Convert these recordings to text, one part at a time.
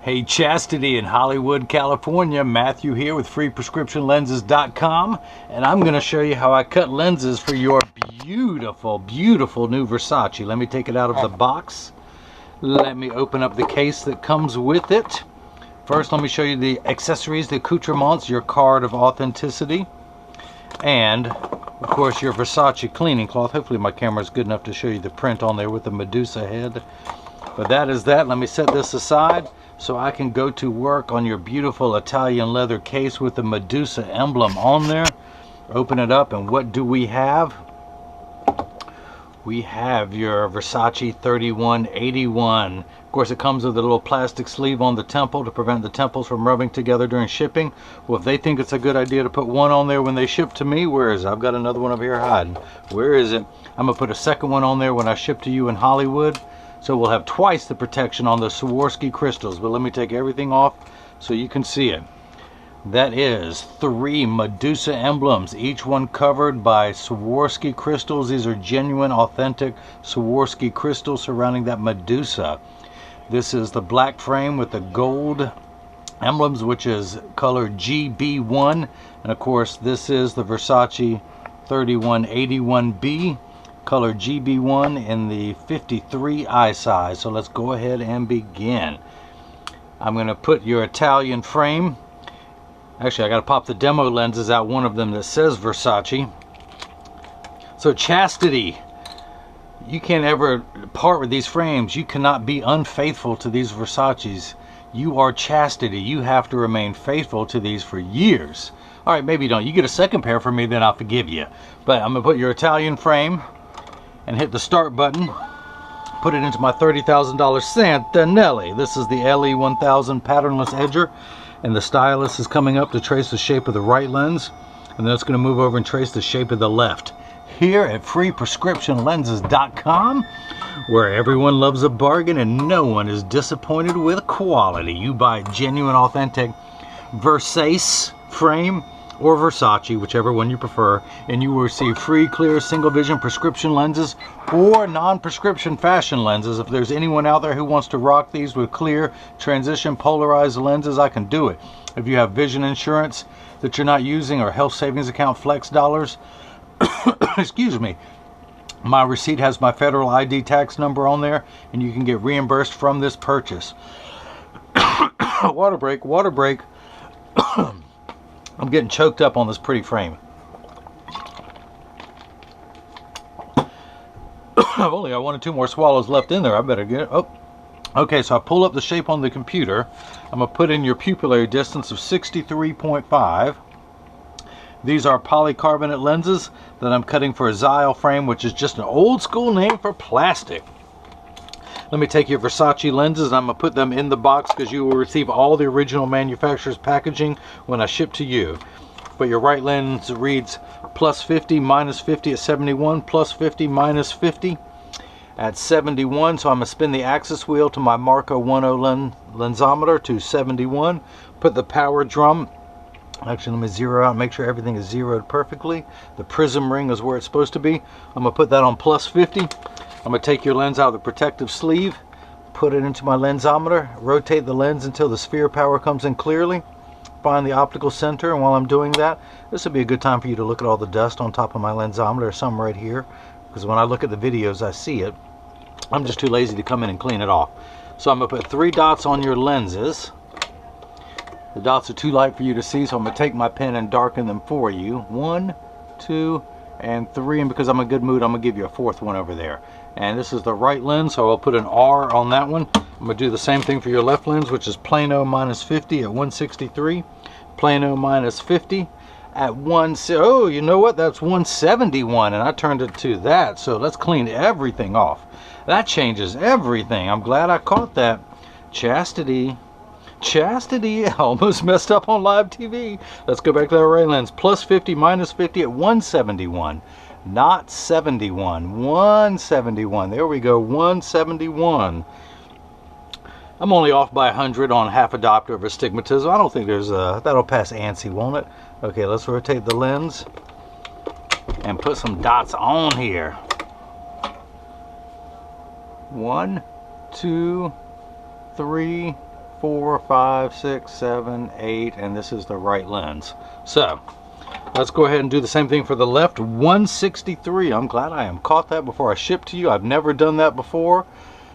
Hey, Chastity in Hollywood, California. Matthew here with freeprescriptionlenses.com, and I'm going to show you how I cut lenses for your beautiful, beautiful new Versace. Let me take it out of the box. Let me open up the case that comes with it. First, let me show you the accessories, the accoutrements, your card of authenticity, and of course your Versace cleaning cloth. Hopefully my camera is good enough to show you the print on there with the Medusa head. But that is that. Let me set this aside so I can go to work on your beautiful Italian leather case with the Medusa emblem on there. Open it up, and what do we have? We have your Versace 3181. Of course, it comes with a little plastic sleeve on the temple to prevent the temples from rubbing together during shipping. Well, if they think it's a good idea to put one on there when they ship to me, where is it? I've got another one over here hiding. Where is it? I'm going to put a second one on there when I ship to you in Hollywood. So we'll have twice the protection on the Swarovski crystals. But let me take everything off so you can see it. That is 3 Medusa emblems, each one covered by Swarovski crystals. These are genuine, authentic Swarovski crystals surrounding that Medusa. This is the black frame with the gold emblems, which is color GB1. And of course, this is the Versace 3181B. Color GB1 in the 53 eye size. So let's go ahead and begin. I'm going to put your Italian frame. Actually, I got to pop the demo lenses out, one of them that says Versace. So Chastity, you can't ever part with these frames. You cannot be unfaithful to these Versaces. You are Chastity. You have to remain faithful to these for years. All right, maybe you don't. You get a second pair from me, then I'll forgive you. But I'm going to put your Italian frame and hit the start button. Put it into my $30,000 Santanelli. This is the LE1000 patternless edger, and the stylus is coming up to trace the shape of the right lens, and then it's going to move over and trace the shape of the left. Here at freeprescriptionlenses.com, where everyone loves a bargain and no one is disappointed with quality. You buy genuine, authentic Versace frame or Versace, whichever one you prefer, and you will receive free, clear, single vision prescription lenses or non-prescription fashion lenses. If there's anyone out there who wants to rock these with clear, transition, polarized lenses, I can do it. If you have vision insurance that you're not using or health savings account flex dollars, excuse me, my receipt has my federal ID tax number on there, and you can get reimbursed from this purchase. Water break, water break. I'm getting choked up on this pretty frame. I've only got 1 or 2 more swallows left in there. I better get it. Oh, okay, so I pull up the shape on the computer. I'm going to put in your pupillary distance of 63.5. These are polycarbonate lenses that I'm cutting for a Xyle frame, which is just an old school name for plastic. Let me take your Versace lenses, and I'm going to put them in the box because you will receive all the original manufacturer's packaging when I ship to you. But your right lens reads plus 50, minus 50 at 71, plus 50, minus 50 at 71. So I'm going to spin the axis wheel to my Marco 10 lensometer to 71. Put the power drum. Actually, let me zero out and make sure everything is zeroed perfectly. The prism ring is where it's supposed to be. I'm going to put that on plus 50. I'm going to take your lens out of the protective sleeve, put it into my lensometer, rotate the lens until the sphere power comes in clearly, find the optical center, and while I'm doing that, this would be a good time for you to look at all the dust on top of my lensometer, or some right here, because when I look at the videos I see it. I'm just too lazy to come in and clean it off. So I'm going to put 3 dots on your lenses. The dots are too light for you to see, so I'm going to take my pen and darken them for you. 1, 2, and 3, and because I'm in a good mood, I'm going to give you a 4th one over there. And this is the right lens, so I'll put an R on that one. I'm going to do the same thing for your left lens, which is plano minus 50 at 163. Plano minus 50 at 1... Oh, you know what? That's 171, and I turned it to that. So let's clean everything off. That changes everything. I'm glad I caught that. Chastity. Chastity. I almost messed up on live TV. Let's go back to that right lens. Plus 50, minus 50 at 171. Not 71. 171. There we go. 171. I'm only off by 100 on half a diopter of astigmatism. I don't think there's a... That'll pass ANSI, won't it? Okay, let's rotate the lens and put some dots on here. 1, 2, 3, 4, 5, 6, 7, 8, and this is the right lens. So let's go ahead and do the same thing for the left. 163. I'm glad I am caught that before I ship to you. I've never done that before.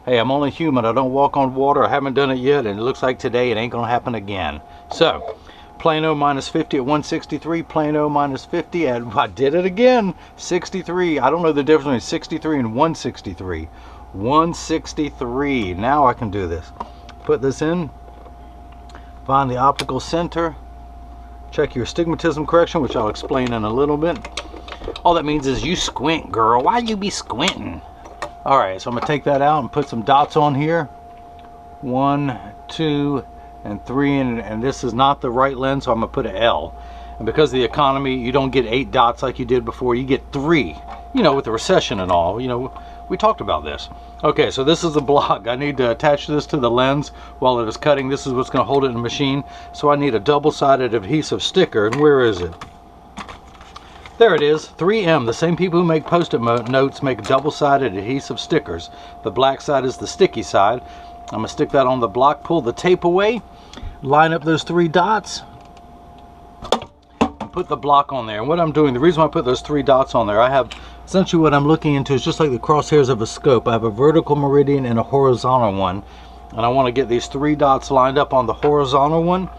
Hey, I'm only human. I don't walk on water. I haven't done it yet, and it looks like today it ain't gonna happen again. So plano minus 50 at 163, plano minus 50 at, I did it again, 63. I don't know the difference between 63 and 163. 163. Now I can do this. Put this in, find the optical center, check your astigmatism correction, which I'll explain in a little bit. All that means is you squint, girl. Why you be squinting? All right, so I'm gonna take that out and put some dots on here. 1, 2, and 3, and this is not the right lens, so I'm gonna put an L. And because of the economy, you don't get 8 dots like you did before. You get 3. You know, with the recession and all. You know, we talked about this. Okay, so this is the block. I need to attach this to the lens while it is cutting. This is what's going to hold it in the machine. So I need a double-sided adhesive sticker. And where is it? There it is. 3M. The same people who make Post-it notes make double-sided adhesive stickers. The black side is the sticky side. I'm going to stick that on the block, pull the tape away, line up those 3 dots, and put the block on there. And what I'm doing, the reason why I put those 3 dots on there, I have essentially what I'm looking into is just like the crosshairs of a scope. I have a vertical meridian and a horizontal one, and I want to get these 3 dots lined up on the horizontal one,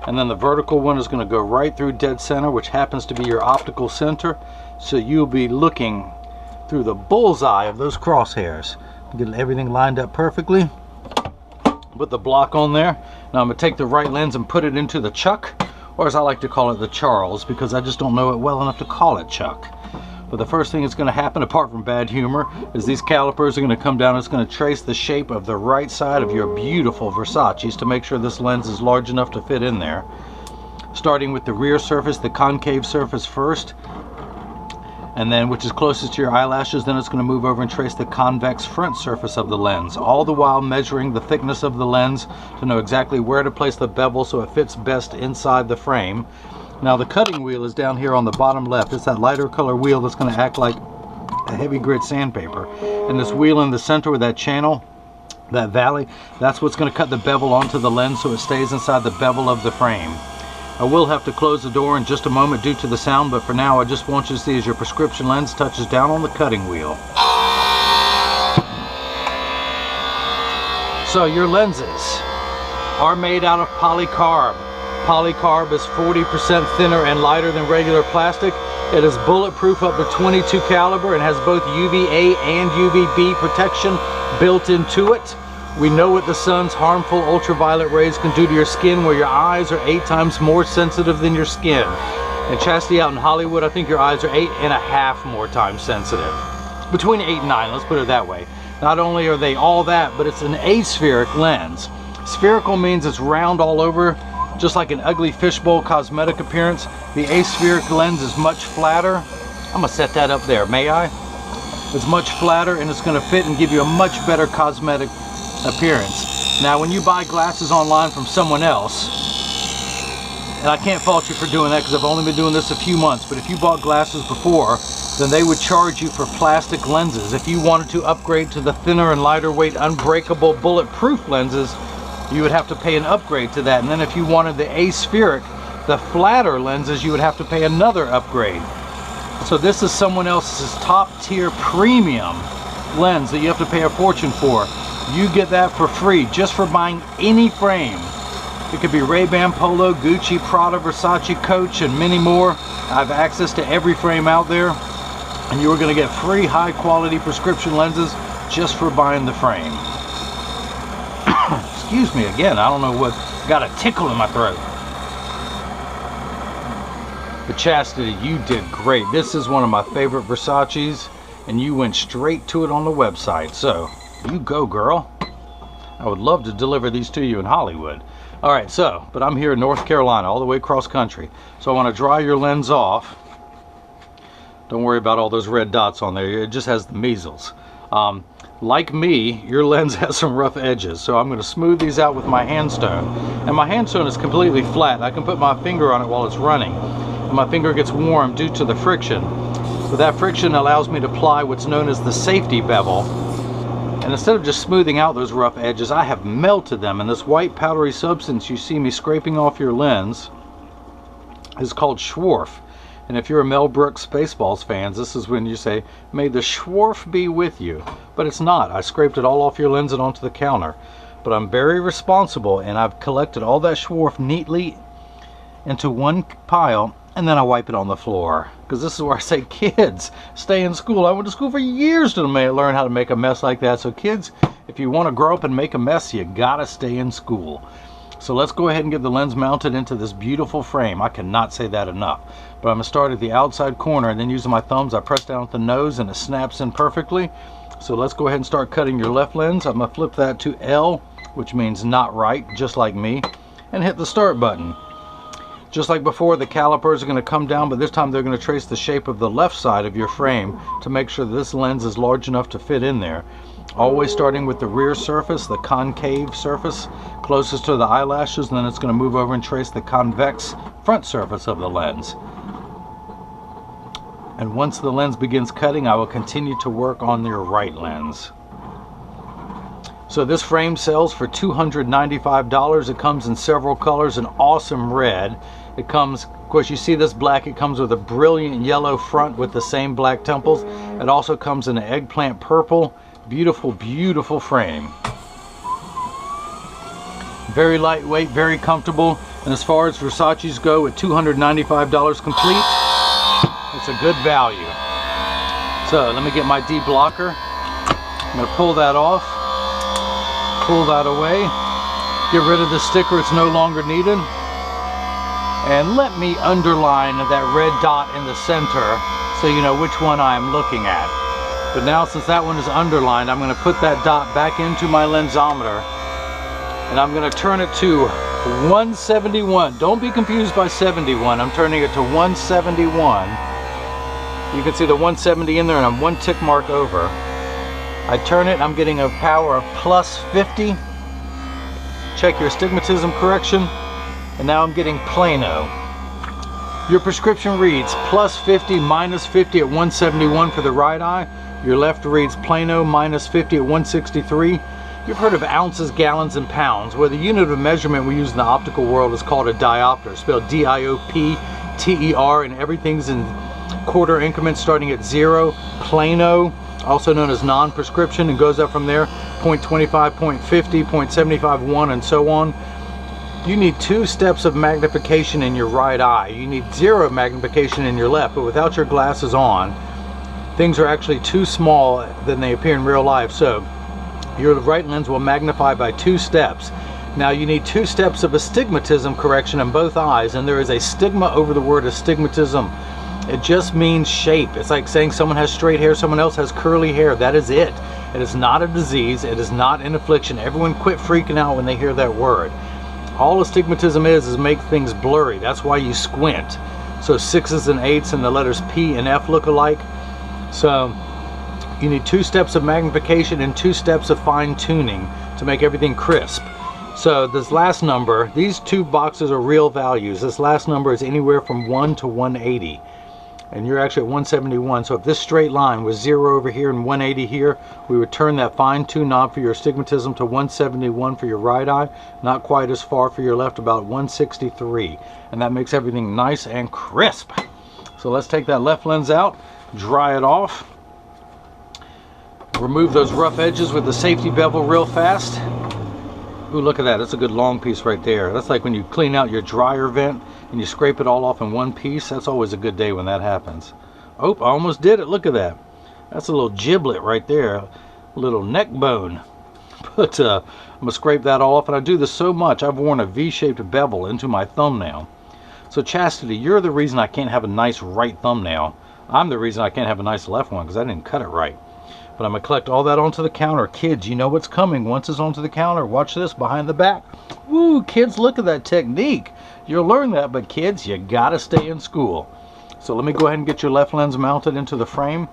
and then the vertical one is going to go right through dead center, which happens to be your optical center. So you'll be looking through the bullseye of those crosshairs. Get everything lined up perfectly. Put the block on there. Now I'm going to take the right lens and put it into the chuck, or as I like to call it, the Charles, because I just don't know it well enough to call it chuck. But the first thing that's going to happen, apart from bad humor, is these calipers are going to come down. It's going to trace the shape of the right side of your beautiful Versace's to make sure this lens is large enough to fit in there. Starting with the rear surface, the concave surface first, and then which is closest to your eyelashes, then it's going to move over and trace the convex front surface of the lens, all the while measuring the thickness of the lens to know exactly where to place the bevel so it fits best inside the frame. Now the cutting wheel is down here on the bottom left. It's that lighter color wheel that's going to act like a heavy grit sandpaper. And this wheel in the center with that channel, that valley, that's what's going to cut the bevel onto the lens so it stays inside the bevel of the frame. I will have to close the door in just a moment due to the sound, but for now I just want you to see as your prescription lens touches down on the cutting wheel. So your lenses are made out of polycarb. Polycarb is 40% thinner and lighter than regular plastic. It is bulletproof up to .22 caliber and has both UVA and UVB protection built into it. We know what the sun's harmful ultraviolet rays can do to your skin, where your eyes are 8 times more sensitive than your skin. In Chastity out in Hollywood, I think your eyes are 8.5 more times sensitive. Between 8 and 9, let's put it that way. Not only are they all that, but it's an aspheric lens. Spherical means it's round all over, just like an ugly fishbowl cosmetic appearance. The aspheric lens is much flatter. I'm gonna set that up there, may I? It's much flatter and it's gonna fit and give you a much better cosmetic appearance. Now when you buy glasses online from someone else, and I can't fault you for doing that because I've only been doing this a few months, but if you bought glasses before, then they would charge you for plastic lenses. If you wanted to upgrade to the thinner and lighter weight unbreakable bulletproof lenses, you would have to pay an upgrade to that. And then if you wanted the aspheric, the flatter lenses, you would have to pay another upgrade. So this is someone else's top tier premium lens that you have to pay a fortune for. You get that for free just for buying any frame. It could be Ray-Ban, Polo, Gucci, Prada, Versace, Coach, and many more. I have access to every frame out there, and you are going to get free high quality prescription lenses just for buying the frame. Excuse me again, I don't know what got a tickle in my throat. But Chastity, you did great. This is one of my favorite Versace's, and you went straight to it on the website. So you go, girl. I would love to deliver these to you in Hollywood. All right, so, but I'm here in North Carolina, all the way across country. So I want to dry your lens off. Don't worry about all those red dots on there. It just has the measles. Like me, your lens has some rough edges, so I'm going to smooth these out with my handstone. And my handstone is completely flat. I can put my finger on it while it's running, and my finger gets warm due to the friction. So that friction allows me to apply what's known as the safety bevel. And instead of just smoothing out those rough edges, I have melted them. And this white powdery substance you see me scraping off your lens is called Schwarf. And if you're a Mel Brooks Spaceballs fans, this is when you say, may the Schwarf be with you. But it's not. I scraped it all off your lens and onto the counter. But I'm very responsible, and I've collected all that Schwarf neatly into one pile, and then I wipe it on the floor. Because this is where I say, kids, stay in school. I went to school for years to learn how to make a mess like that. So kids, if you want to grow up and make a mess, you gotta stay in school. So let's go ahead and get the lens mounted into this beautiful frame. I cannot say that enough. But I'm going to start at the outside corner, and then using my thumbs, I press down at the nose and it snaps in perfectly. So let's go ahead and start cutting your left lens. I'm going to flip that to L, which means not right, just like me, and hit the start button. Just like before, the calipers are going to come down, but this time they're going to trace the shape of the left side of your frame to make sure that this lens is large enough to fit in there. Always starting with the rear surface, the concave surface closest to the eyelashes, and then it's going to move over and trace the convex front surface of the lens. And once the lens begins cutting, I will continue to work on your right lens. So this frame sells for $295. It comes in several colors, an awesome red. It comes, of course, you see this black, it comes with a brilliant yellow front with the same black temples. It also comes in an eggplant purple. Beautiful, beautiful frame. Very lightweight, very comfortable. And as far as Versace's go, at $295 complete, it's a good value. So let me get my D-blocker. I'm going to pull that off. Pull that away. Get rid of the sticker, it's no longer needed. And let me underline that red dot in the center so you know which one I am looking at. But now, since that one is underlined, I'm going to put that dot back into my lensometer, and I'm going to turn it to 171. Don't be confused by 71. I'm turning it to 171. You can see the 170 in there, and I'm one tick mark over. I turn it, I'm getting a power of plus 50. Check your astigmatism correction, and now I'm getting plano. Your prescription reads plus 50, minus 50 at 171 for the right eye. Your left reads plano, minus 50 at 163. You've heard of ounces, gallons, and pounds. Well, the unit of measurement we use in the optical world is called a diopter, spelled D-I-O-P-T-E-R, and everything's in quarter increments starting at 0. Plano, also known as non-prescription, and goes up from there, 0.25, 0.50, 0.75, 1, and so on. You need 2 steps of magnification in your right eye. You need 0 magnification in your left, but without your glasses on, things are actually too small than they appear in real life. So your right lens will magnify by 2 steps. Now you need 2 steps of astigmatism correction in both eyes, and there is a stigma over the word astigmatism. It just means shape. It's like saying someone has straight hair, someone else has curly hair. That is it. It is not a disease. It is not an affliction. Everyone quit freaking out when they hear that word. All astigmatism is make things blurry. That's why you squint. So 6s and 8s and the letters P and F look alike. So you need 2 steps of magnification and 2 steps of fine-tuning to make everything crisp. So this last number, these 2 boxes are real values. This last number is anywhere from 1 to 180. And you're actually at 171. So if this straight line was 0 over here and 180 here, we would turn that fine-tune knob for your astigmatism to 171 for your right eye. Not quite as far for your left, about 163. And that makes everything nice and crisp. So let's take that left lens out, dry it off. Remove those rough edges with the safety bevel real fast. Ooh, look at that. That's a good long piece right there. That's like when you clean out your dryer vent and you scrape it all off in one piece. That's always a good day when that happens. Oh, I almost did it. Look at that. That's a little giblet right there. A little neck bone. But I'm going to scrape that all off. And I do this so much, I've worn a V-shaped bevel into my thumbnail. So Chastity, you're the reason I can't have a nice right thumbnail. I'm the reason I can't have a nice left one because I didn't cut it right. But I'm going to collect all that onto the counter. Kids, you know what's coming once it's onto the counter. Watch this behind the back. Woo, kids, look at that technique. You'll learn that, but kids, you got to stay in school. So let me go ahead and get your left lens mounted into the frame.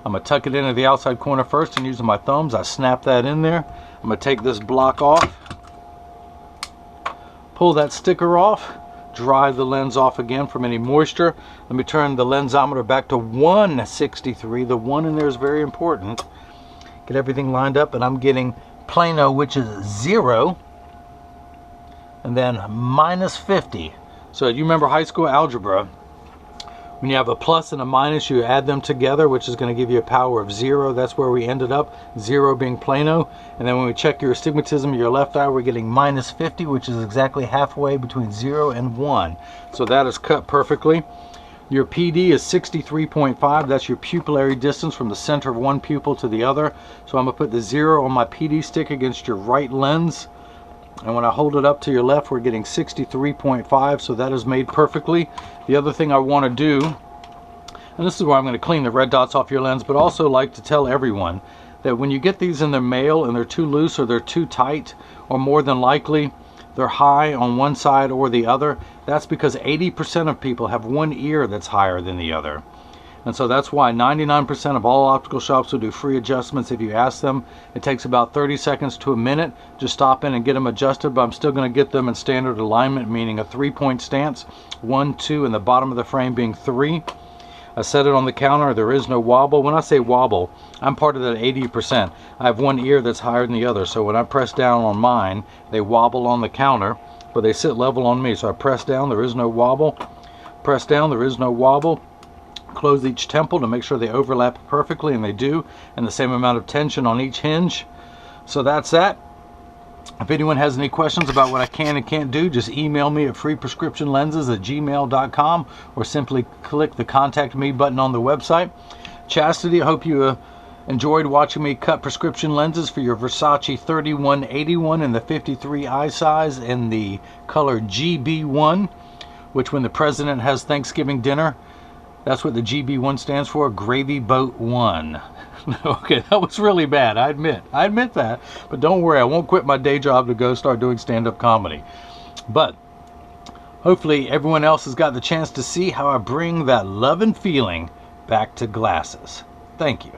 I'm going to tuck it into the outside corner first, and using my thumbs, I snap that in there. I'm going to take this block off, pull that sticker off, dry the lens off again from any moisture. Let me turn the lensometer back to 163. The 1 in there is very important. get everything lined up, and I'm getting Plano, which is 0, and then minus 50. So you remember high school algebra, when you have a plus and a minus, you add them together, which is going to give you a power of 0. That's where we ended up, 0 being Plano. And then when we check your astigmatism of your left eye, we're getting minus 50, which is exactly halfway between 0 and 1. So that is cut perfectly. Your PD is 63.5. That's your pupillary distance from the center of one pupil to the other. So I'm going to put the 0 on my PD stick against your right lens. And when I hold it up to your left, we're getting 63.5, so that is made perfectly. The other thing I want to do, and this is where I'm going to clean the red dots off your lens, but also like to tell everyone that when you get these in the mail and they're too loose or they're too tight, or more than likely they're high on one side or the other, that's because 80% of people have one ear that's higher than the other. And so that's why 99% of all optical shops will do free adjustments if you ask them. It takes about 30 seconds to a minute. Just stop in and get them adjusted, but I'm still going to get them in standard alignment, meaning a 3-point stance, 1, 2, and the bottom of the frame being 3. I set it on the counter. There is no wobble. When I say wobble, I'm part of that 80%. I have one ear that's higher than the other, so when I press down on mine, they wobble on the counter, but they sit level on me. So I press down, there is no wobble. Press down, there is no wobble. Close each temple to make sure they overlap perfectly, and they do, and the same amount of tension on each hinge. So that's that. If anyone has any questions about what I can and can't do, just email me at freeprescriptionlenses@gmail.com or simply click the contact me button on the website. Chastity, I hope you enjoyed watching me cut prescription lenses for your Versace 3181 in the 53 eye size in the color GB1, which when the president has Thanksgiving dinner, that's what the GB1 stands for, Gravy Boat 1. Okay, that was really bad, I admit that. But don't worry, I won't quit my day job to go start doing stand-up comedy. But hopefully everyone else has got the chance to see how I bring that love and feeling back to glasses. Thank you.